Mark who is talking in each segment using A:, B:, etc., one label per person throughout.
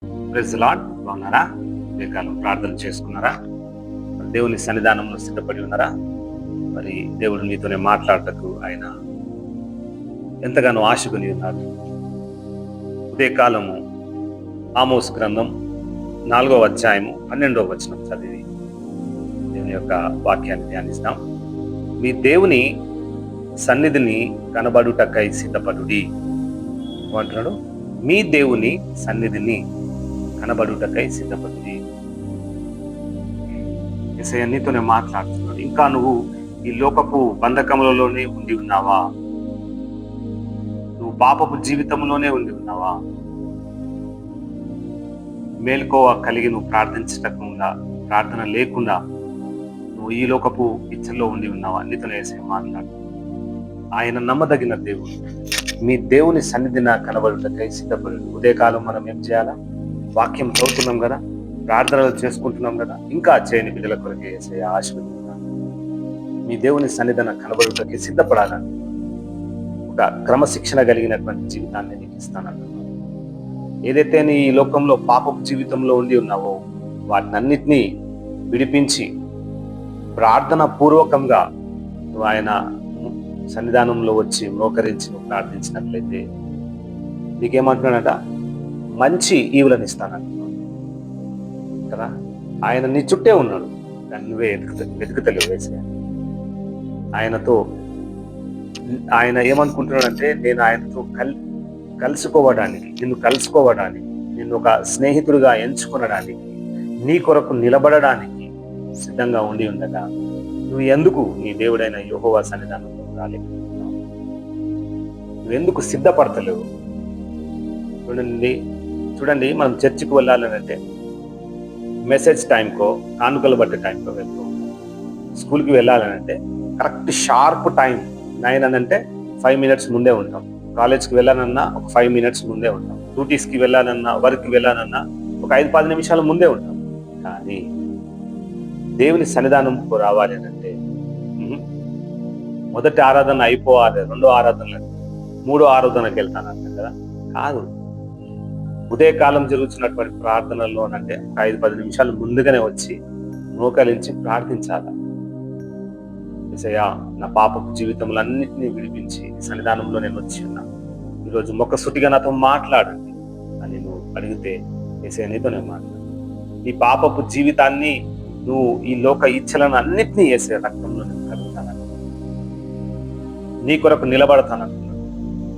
A: Praise the lord. బాగున్నారా? ఉదయకాలం ప్రార్థన చేసుకున్నారా? దేవుని సన్నిధానంలో సిద్ధపడి ఉన్నారా? మరి దేవుడు నీతోనే మాట్లాడటకు ఆయన ఎంతగానో ఆశకొని ఉన్నాడు. ఉదయకాలము ఆమోస్ గ్రంథం 4వ అధ్యాయము 12వ వచనం చదివి దేవుని యొక్క వాక్యాన్ని ధ్యానిస్తాం. మీ దేవుని సన్నిధిని కనబడుటకై సిద్ధపడుడి అంటున్నాడు. మీ దేవుని సన్నిధిని కనబడుటకై సిద్ధపడుడి. యేసయ్య నీతోనే మాట్లాడుతున్నాడు. ఇంకా నువ్వు ఈ లోకపు బంధకములలోనే ఉండి ఉన్నావా? నువ్వు పాపపు జీవితంలోనే ఉండి ఉన్నావా? మేల్కోవ కలిగి నువ్వు ప్రార్థన లేకుండా నువ్వు ఈ లోకపు ఇచ్చల్లో ఉండి ఉన్నావా? నీతోనే యేసయ్య మాట్లాడు. ఆయన నమ్మదగిన దేవుడు. మీ దేవుని సన్నిధిన కనబడుటకై సిద్ధపడు. ఉదయకాలం మనం ఏం చేయాలా? వాక్యం చదువుతున్నాం కదా, ప్రార్థనలు చేసుకుంటున్నాం కదా, ఇంకా చేయని బిడ్డల కొరకు యేసయ్య ఆశీర్వదిస్తున్నాను. మీ దేవుని సన్నిధిన కనబడుటకి సిద్ధపడాలని ఒక క్రమశిక్షణ కలిగినటువంటి జీవితాన్ని నీకు ఇస్తానంటున్నాను. ఏదైతే నీ ఈ లోకంలో పాపపు జీవితంలో ఉండి ఉన్నావో వాటిని అన్నిటినీ విడిపించి ప్రార్థన పూర్వకంగా నువ్వు ఆయన సన్నిధానంలో వచ్చి మోకరించి నువ్వు ప్రార్థించినట్లయితే నీకేమంటున్నాడట? మంచి ఈవులను ఇస్తానంటున్నాడు కదా. ఆయన నీ చుట్టే ఉన్నాడు, దాన్ని నువ్వే వెతుకుతలేవు యేసయ్య. ఆయన ఏమనుకుంటున్నాడంటే, నేను ఆయనతో నిన్ను కలుసుకోవడానికి, నిన్ను ఒక స్నేహితుడిగా ఎంచుకొనడానికి, నీ కొరకు నిలబడడానికి సిద్ధంగా ఉండి ఉండగా నువ్వు ఎందుకు నీ దేవుడైన యెహోవా సన్నిధానంలో రాలేకపోతున్నావు? నువ్వెందుకు సిద్ధపడతలేవు? చూడండి, మనం చర్చికి వెళ్ళాలనంటే మెసేజ్ టైంకో కానుకలు బట్టే టైంకో వెళ్తూ ఉంటాం. స్కూల్కి వెళ్ళాలనంటే కరెక్ట్ షార్ప్ టైం 9 అనంటే 5 minutes ముందే ఉంటాం. కాలేజ్కి వెళ్ళాలన్నా ఒక 5 minutes ముందే ఉంటాం. డ్యూటీస్కి వెళ్ళాలన్నా, వర్క్కి వెళ్ళాలన్నా ఒక 5-10 నిమిషాలు ముందే ఉంటాం. కానీ దేవుని సన్నిధానంకు రావాలి అనంటే మొదటి ఆరాధన అయిపోవాలి, 2వ ఆరాధన, 3వ ఆరాధనకి వెళ్తానంట కదా. కాదు, ఉదయకాలం జరుగుతున్నటువంటి ప్రార్థనల్లో అంటే 5-10 నిమిషాలు ముందుగానే వచ్చి మోకరించి ప్రార్థించాలి. యేసయ్యా, నా పాపపు జీవితంలో అన్నింటినీ విడిపించి సన్నిధానంలో నేను వచ్చి ఉన్నా, ఈరోజు మొక్కసుటిగా నాతో మాట్లాడండి అని నువ్వు అడిగితే యేసయ్య నీతోనే మాట్లాడు. నీ పాపపు జీవితాన్ని, నువ్వు ఈ లోక ఇచ్చలను అన్నిటినీ యేసయ్య రక్తంలో నేను కలుగుతాను, నీ కొరకు నిలబడతానంటున్నాడు.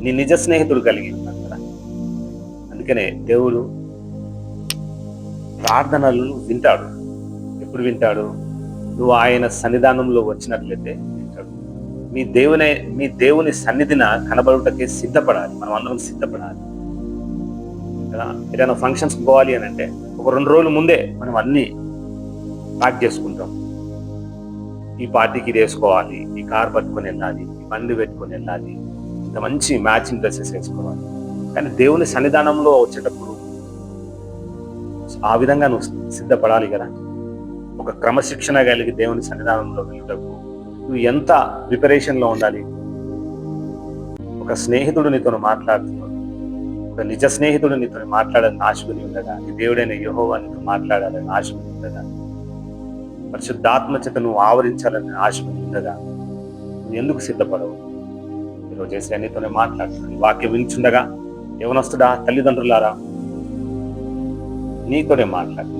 A: నీ నిజ స్నేహితుడు కలిగి ఉన్నాడు కదా. అందుకనే దేవుడు ప్రార్థనలు వింటాడు. ఎప్పుడు వింటాడు? నువ్వు ఆయన సన్నిధానంలో వచ్చినట్లయితే వింటాడు. మీ దేవుని సన్నిధిన కనబడుటకే సిద్ధపడాలి. మనం అందరం సిద్ధపడాలి కదా. ఏదైనా ఫంక్షన్స్ పోవాలి అని అంటే ఒక 2 రోజుల ముందే మనం అన్ని ప్యాక్ చేసుకుంటాం. ఈ పార్టీకి ఇది వేసుకోవాలి, ఈ కార్ పట్టుకొని వెళ్ళాలి, ఈ బండి పెట్టుకొని వెళ్ళాలి, ఇంత మంచి మ్యాచింగ్ డ్రెస్సెస్ వేసుకోవాలి. కానీ దేవుని సన్నిధానంలో వచ్చేటప్పుడు ఆ విధంగా నువ్వు సిద్ధపడాలి కదా. ఒక క్రమశిక్షణ కలిగి దేవుని సన్నిధానంలో వెళ్ళేటప్పుడు నువ్వు ఎంత ప్రిపరేషన్లో ఉండాలి. ఒక స్నేహితుడు నీతో మాట్లాడుతున్నాడు, ఒక నిజ స్నేహితుడు నీతో మాట్లాడాలని ఆశకుని ఉండగా, నీ దేవుడైన యెహోవా నీతో మాట్లాడాలని ఆశకుని ఉండగా, పరిశుద్ధాత్మ చేత నువ్వు ఆవరించాలని ఆశకుని ఉండగా నువ్వు ఎందుకు సిద్ధపడవు? ఈరోజు యేసయ్య నీతోనే మాట్లాడుతున్నాడు. వాక్యం వించుండగా యవనస్తుడా, తల్లిదండ్రులారా, నీతోనే మాట్లాడు.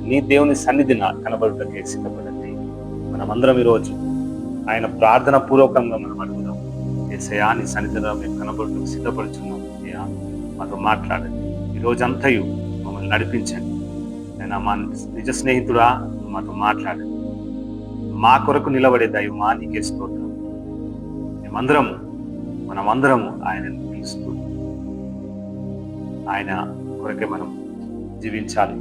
A: నీ దేవుని సన్నిధిన కనబడుటకే సిద్ధపడండి. మనమందరం ఈరోజు ఆయన ప్రార్థన పూర్వకంగా మనం అడుగుదాం. యేసయ్యా, నీ సన్నిధిలో మేము కనబడుటకు సిద్ధపడుచున్నాం. అయ్యా, మాతో మాట్లాడండి. ఈరోజంతయు మమ్మల్ని నడిపించండి. ఆయన మా నిజ స్నేహితుడా, మాతో మాట్లాడండి. మా కొరకు నిలబడే దైవమా, నీకే స్తోత్రం. మనమందరము ఆయనను పిలుస్తూ ఆయన కొరకే మనం జీవించాలి.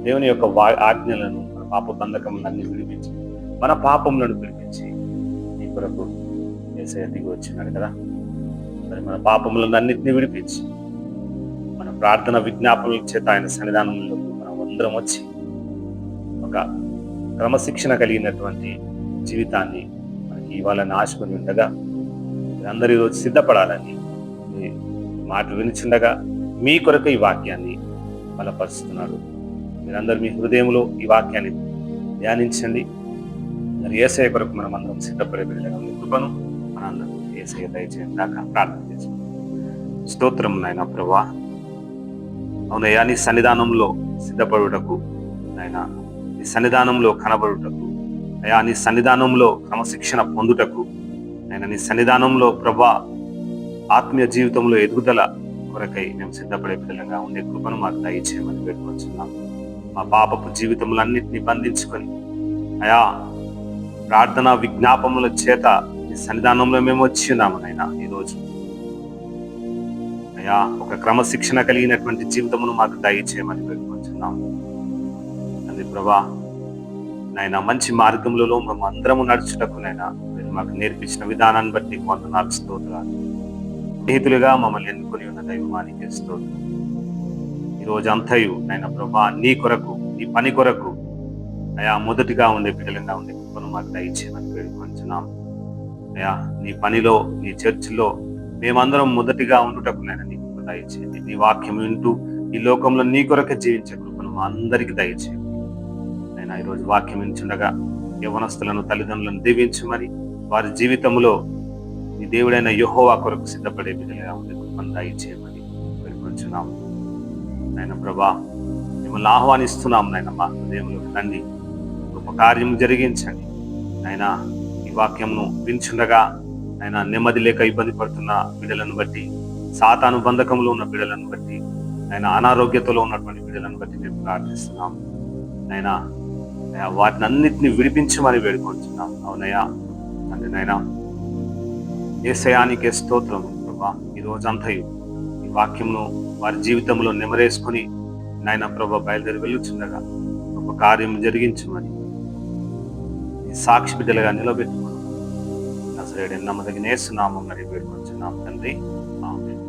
A: దేవుని యొక్క ఆజ్ఞలను, మన పాప బంధకములన్నీ విడిపించి, మన పాపములను విడిపించి నీ కొరకు యేసయ్య దిగి వచ్చినాడు కదా. మరి మన పాపములను అన్నింటినీ విడిపించి మన ప్రార్థన విజ్ఞాపనల చేత ఆయన సన్నిధానంలో మనం అందరం వచ్చి ఒక క్రమశిక్షణ కలిగినటువంటి జీవితాన్ని మనకి ఇవ్వాలని ఆశకొని ఉండగా, అందరూ ఈరోజు సిద్ధపడాలని మాట వినిచుండగా మీ కొరకు ఈ వాక్యాన్ని బలపరుస్తున్నాడు. మీరందరూ మీ హృదయంలో ఈ వాక్యాన్ని ధ్యానించండి. మరి యేసయ్య కొరకు మనం అందరం సిద్ధపడే బిడ్డలుగా ఉండే కృపను మనందరం యేసయ్య దయచేయండి దాకా ప్రార్థన చేసుకుంటాం. స్తోత్రం నాయన ప్రభువా, అవునయ్యా నీ సన్నిధానంలో సిద్ధపడుటకు, నాయన నీ సన్నిధానంలో కనబడుటకు, అయ్యా నీ సన్నిధానంలో క్రమశిక్షణ పొందుటకు, ఆయన నీ సన్నిధానంలో ప్రభా ఆత్మీయ జీవితంలో ఎదుగుదల కొరకై మేము సిద్ధపడే బిడ్డలుగా ఉండే కృపను మాకు దయచేయమని వేడుకొచ్చున్నాం. మా పాపపు జీవితములన్నింటినీ బంధించుకొని అయా ప్రార్థన విజ్ఞాపముల చేత నీ సన్నిధానంలో మేము వచ్చి ఉన్నాము నాయన. ఈరోజు అయా ఒక క్రమశిక్షణ కలిగినటువంటి జీవితమును మాకు దయచేయమని వేడుకొచ్చున్నాము. అది ప్రభా నాయన మంచి మార్గములలో మేము అందరము నడుచుటకు నైనా మీరు మాకు నేర్పించిన విధానాన్ని బట్టి వందనాలు, స్తోత్రాలు. స్నేహితులుగా మమ్మల్ని ఎన్నుకొని ఉన్న దైవమానికి స్తోత్రం. ఈరోజు అంతయు నాయన ప్రభా నీ కొరకు, నీ పని కొరకు అయా మొదటిగా ఉండే బిడ్డలుగా ఉండే కృపను మాకు దయచేయమని వేడుకొంచున్నాం. అయా నీ పనిలో, నీ చర్చిలో మేమందరం మొదటిగా ఉండుటకు నైనా నీ కృప దయచేయండి. నీ వాక్యం వింటూ ఈ లోకంలో నీ కొరకే జీవించే కృపను మా అందరికీ దయచేయండి. నేను ఈరోజు వాక్యం వింటుండగా యవనస్తులను, తల్లిదండ్రులను దీవించమని వారి జీవితంలో నీ దేవుడైన యెహోవా కొరకు సిద్ధపడే బిడ్డలుగా ఉండే కృపను దయచేయమని వేడుకొంచున్నాం. నాయన ప్రభా మిమ్మల్ని ఆహ్వానిస్తున్నాం నాయన, మా హృదయంలో రండి, గొప్ప కార్యం జరిగించండి నాయన. ఈ వాక్యంను వించుండగా ఆయన నెమ్మది లేక ఇబ్బంది పడుతున్న బిడ్డలను బట్టి, సాతాను బంధకంలో ఉన్న బిడ్డలను బట్టి, ఆయన అనారోగ్యతలో ఉన్నటువంటి బిడ్డలను బట్టి మేము ప్రార్థిస్తున్నాం నాయన. వాటిని అన్నిటిని విడిపించమని వేడుకొంటున్నాం. అవునయ్యా అంటే నాయన యేసయ్యానికే స్తోత్రం ప్రభా. ఈ రోజంతయు ఈ వాక్యంను వారి జీవితంలో నెమరేసుకొని నాయన ప్రభా బయలుదేరి వెళ్ళుచుండగా ఒక కార్యం జరిగించమని సాక్షి బిడ్డలుగా నిలబెట్టుకుని నజరేయుడైన నమ్మదగిన యేసు నామమున వేడుకొంచున్నాం తండ్రి. ఆమేన్.